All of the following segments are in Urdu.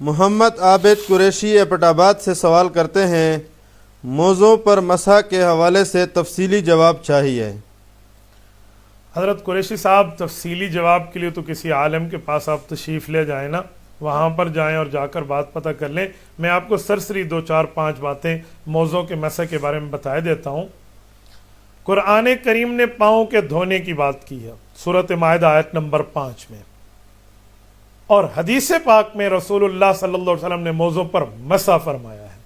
محمد عابد قریشی ایبٹ آباد سے سوال کرتے ہیں، موضوع پر مسح کے حوالے سے تفصیلی جواب چاہیے۔ حضرت قریشی صاحب، تفصیلی جواب کے لیے تو کسی عالم کے پاس آپ تشریف لے جائیں نا، وہاں پر جائیں اور جا کر بات پتہ کر لیں۔ میں آپ کو سرسری 2 4 5 باتیں موضوع کے مسح کے بارے میں بتا دیتا ہوں۔ قرآن کریم نے پاؤں کے دھونے کی بات کی ہے سورۃ مائدہ آیت نمبر 5 میں، اور حدیث پاک میں رسول اللہ صلی اللہ علیہ وسلم نے موضوع پر مسح فرمایا ہے۔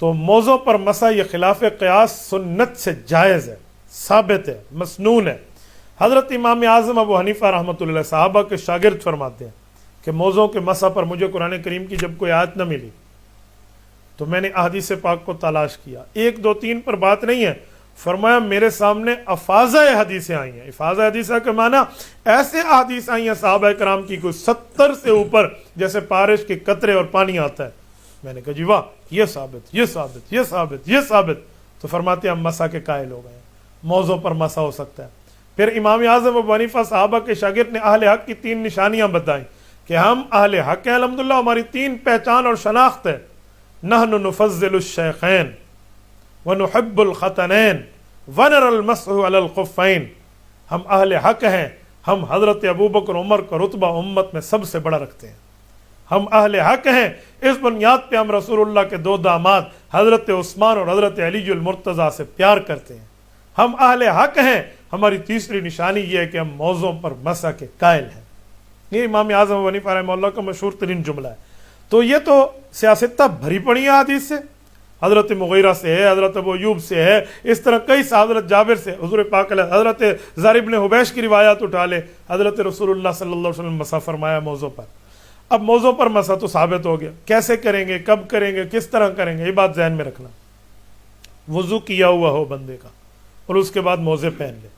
تو موضوع پر مسح یہ خلاف قیاس سنت سے جائز ہے، ثابت ہے، مسنون ہے۔ حضرت امام اعظم ابو حنیفہ رحمۃ اللہ صحابہ کے شاگرد فرماتے ہیں کہ موضوع کے مسح پر مجھے قرآن کریم کی جب کوئی آیت نہ ملی تو میں نے احادیث پاک کو تلاش کیا، 1 2 3 پر بات نہیں ہے، فرمایا میرے سامنے افاظہ حدیثیں آئی ہیں۔ افاظہ حدیثہ کا معنی ایسے احادیث آئی ہیں صحابہ کرام کی کوئی 70 سے اوپر، جیسے بارش کے قطرے اور پانی آتا ہے۔ میں نے کہا جی واہ، یہ ثابت، یہ ثابت، یہ ثابت، یہ ثابت۔ تو فرماتے ہیں ہم مسح کے قائل ہو گئے ہیں، موضوع پر مسح ہو سکتا ہے۔ پھر امام اعظم ابو حنیفہ صحابہ کے شاگرد نے اہل حق کی 3 نشانیاں بتائیں کہ ہم اہل حق ہیں، الحمدللہ ہماری 3 پہچان اور شناخت ہے۔ نحن نفضل الشیخین ونحب الختنین ونر المسح علی الخفین، ہم اہل حق ہیں، ہم حضرت ابوبکر عمر کا رتبہ امت میں سب سے بڑا رکھتے ہیں۔ ہم اہل حق ہیں، اس بنیاد پہ ہم رسول اللہ کے 2 داماد حضرت عثمان اور حضرت علی المرتضیٰ سے پیار کرتے ہیں۔ ہم اہل حق ہیں۔ ہماری تیسری نشانی یہ ہے کہ ہم موضوع پر مسح کے قائل ہیں۔ یہ امام اعظم ابو حنیفہ رحمہ اللہ کا مشہور ترین جملہ ہے۔ تو یہ تو سیاستہ بھری پڑی ہے حدیث سے، حضرت مغیرہ سے ہے، حضرت ابو ایوب سے ہے، اس طرح کئی حضرت جابر سے، حضور پاک علیہ، حضرت زر بن حبیش کی روایات اٹھا لے، حضرت رسول اللہ صلی اللہ علیہ وسلم مسح فرمایا موضوع پر۔ اب موضوع پر مسح تو ثابت ہو گیا، کیسے کریں گے، کب کریں گے، کس طرح کریں گے، یہ بات ذہن میں رکھنا۔ وضو کیا ہوا ہو بندے کا اور اس کے بعد موزے پہن لے،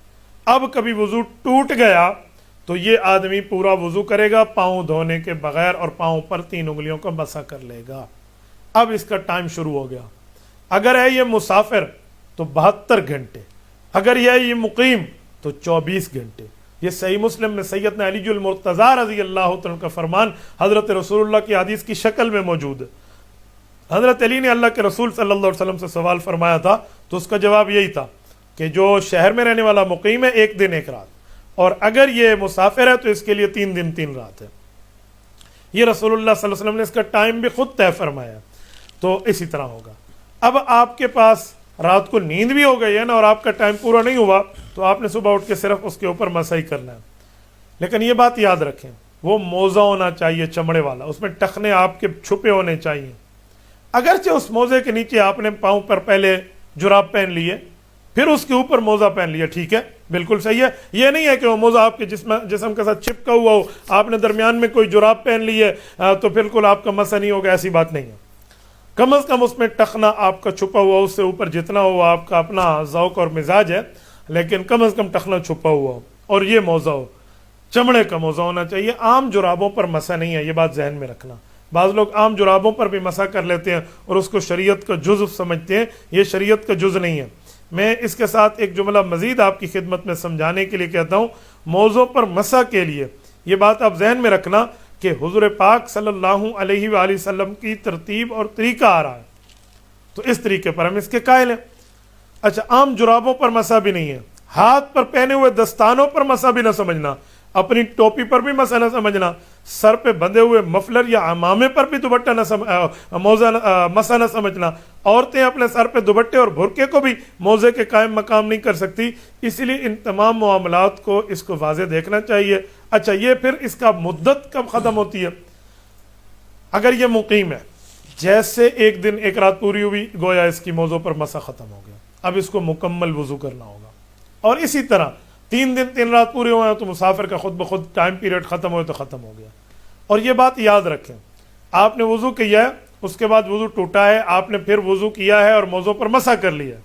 اب کبھی وضو ٹوٹ گیا تو یہ آدمی پورا وضو کرے گا پاؤں دھونے کے بغیر، اور پاؤں پر 3 انگلیوں کا مسح کر لے گا۔ اب اس کا ٹائم شروع ہو گیا۔ اگر ہے یہ مسافر تو 72 گھنٹے، اگر یہ مقیم تو 24 گھنٹے۔ یہ صحیح مسلم میں سیدنا علی المرتضیٰ رضی اللہ عنہ کا فرمان حضرت رسول اللہ کی حدیث کی شکل میں موجود ہے۔ حضرت علی نے اللہ کے رسول صلی اللہ علیہ وسلم سے سوال فرمایا تھا تو اس کا جواب یہی تھا کہ جو شہر میں رہنے والا مقیم ہے 1 دن 1 رات، اور اگر یہ مسافر ہے تو اس کے لیے 3 دن 3 رات ہے۔ یہ رسول اللہ صلی اللہ علیہ وسلم نے اس کا ٹائم بھی خود طے فرمایا۔ تو اسی طرح ہوگا۔ اب آپ کے پاس رات کو نیند بھی ہو گئی ہے نا، اور آپ کا ٹائم پورا نہیں ہوا تو آپ نے صبح اٹھ کے صرف اس کے اوپر مسح ہی کرنا ہے۔ لیکن یہ بات یاد رکھیں، وہ موزہ ہونا چاہیے چمڑے والا، اس میں ٹخنے آپ کے چھپے ہونے چاہیے۔ اگرچہ اس موزے کے نیچے آپ نے پاؤں پر پہلے جراب پہن لیے، پھر اس کے اوپر موزہ پہن لیا، ٹھیک ہے، بالکل صحیح ہے۔ یہ نہیں ہے کہ وہ موزہ آپ کے جسم کے ساتھ چپکا ہوا ہو، آپ نے درمیان میں کوئی جراب پہن لی ہے تو بالکل آپ کا مسح نہیں ہوگا، ایسی بات نہیں ہے۔ کم از کم اس میں ٹخنا آپ کا چھپا ہوا، اس سے اوپر جتنا ہوا آپ کا اپنا ذوق اور مزاج ہے، لیکن کم از کم ٹخنا چھپا ہوا ہو، اور یہ موزہ ہو، چمڑے کا موزہ ہونا چاہیے۔ عام جرابوں پر مسح نہیں ہے، یہ بات ذہن میں رکھنا۔ بعض لوگ عام جرابوں پر بھی مسح کر لیتے ہیں اور اس کو شریعت کا جزو سمجھتے ہیں، یہ شریعت کا جز نہیں ہے۔ میں اس کے ساتھ ایک جملہ مزید آپ کی خدمت میں سمجھانے کے لیے کہتا ہوں۔ موضوع پر مسح کے لیے یہ بات آپ ذہن میں رکھنا کہ حضور پاک صلی اللہ علیہ وآلہ وسلم کی ترتیب اور طریقہ آ رہا ہے، تو اس طریقے پر ہم اس کے قائل ہیں۔ اچھا، عام جرابوں پر مسح بھی نہیں ہے، ہاتھ پر پہنے ہوئے دستانوں پر مسح بھی نہ سمجھنا، اپنی ٹوپی پر بھی مسح نہ سمجھنا، سر پہ بندھے ہوئے مفلر یا عمامے پر بھی دوپٹہ مسح نہ سمجھنا۔ عورتیں اپنے سر پہ دوپٹے اور برقعے کو بھی موزے کے قائم مقام نہیں کر سکتی، اسی لیے ان تمام معاملات کو اس کو واضح دیکھنا چاہیے۔ اچھا، یہ پھر اس کا مدت کب ختم ہوتی ہے؟ اگر یہ مقیم ہے، جیسے 1 دن 1 رات پوری ہوئی، گویا اس کی موضوع پر مسح ختم ہو گیا، اب اس کو مکمل وضو کرنا ہوگا۔ اور اسی طرح 3 دن 3 رات پورے ہوئے ہیں تو مسافر کا خود بخود ٹائم پیریڈ ختم ہوئے تو ختم ہو گیا۔ اور یہ بات یاد رکھیں، آپ نے وضو کیا ہے، اس کے بعد وضو ٹوٹا ہے، آپ نے پھر وضو کیا ہے اور موضوع پر مسح کر لیا ہے۔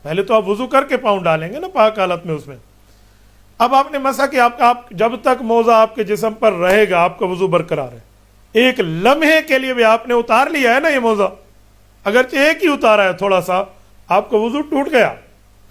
پہلے تو آپ وضو کر کے پاؤں ڈالیں گے نا پاک حالت میں، اس میں اب آپ نے مسح کیا، آپ جب تک موزہ آپ کے جسم پر رہے گا آپ کا وضو برقرار ہے۔ ایک لمحے کے لیے بھی آپ نے اتار لیا ہے نا یہ موزہ، اگرچہ ایک ہی اتارا ہے تھوڑا سا، آپ کا وضو ٹوٹ گیا،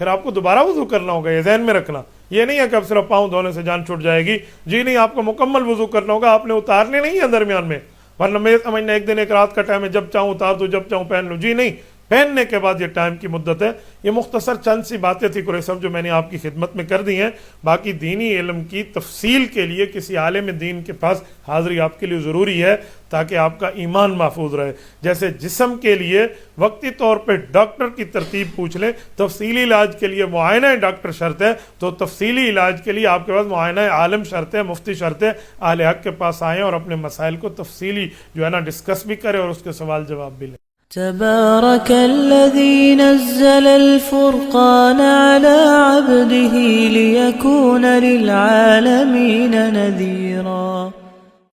پھر آپ کو دوبارہ وضو کرنا ہوگا، یہ ذہن میں رکھنا۔ یہ نہیں ہے کہ اب صرف پاؤں دھونے سے جان چھوٹ جائے گی، جی نہیں، آپ کو مکمل وضو کرنا ہوگا، آپ نے اتارنے نہیں ہے درمیان میں، ورنہ میں سمجھنا ایک دن ایک رات کا ٹائم ہے، جب چاہوں اتار دو، جب چاہوں پہن لوں، جی نہیں، پہننے کے بعد یہ ٹائم کی مدت ہے۔ یہ مختصر چند سی باتیں تھی قریشی صاحب جو میں نے آپ کی خدمت میں کر دی ہیں۔ باقی دینی علم کی تفصیل کے لیے کسی عالم دین کے پاس حاضری آپ کے لیے ضروری ہے تاکہ آپ کا ایمان محفوظ رہے۔ جیسے جسم کے لیے وقتی طور پہ ڈاکٹر کی ترتیب پوچھ لیں، تفصیلی علاج کے لیے معائنہ ڈاکٹر شرط ہے، تو تفصیلی علاج کے لیے آپ کے پاس معائنہ عالم شرط ہے، مفتی شرط ہے۔ اہل حق کے پاس آئیں اور اپنے مسائل کو تفصیلی جو ہے نا ڈسکس بھی کریں اور اس کے سوال جواب بھی لیں۔ تبارك الذي نزل الفرقان على عبده ليكون للعالمين نذيرا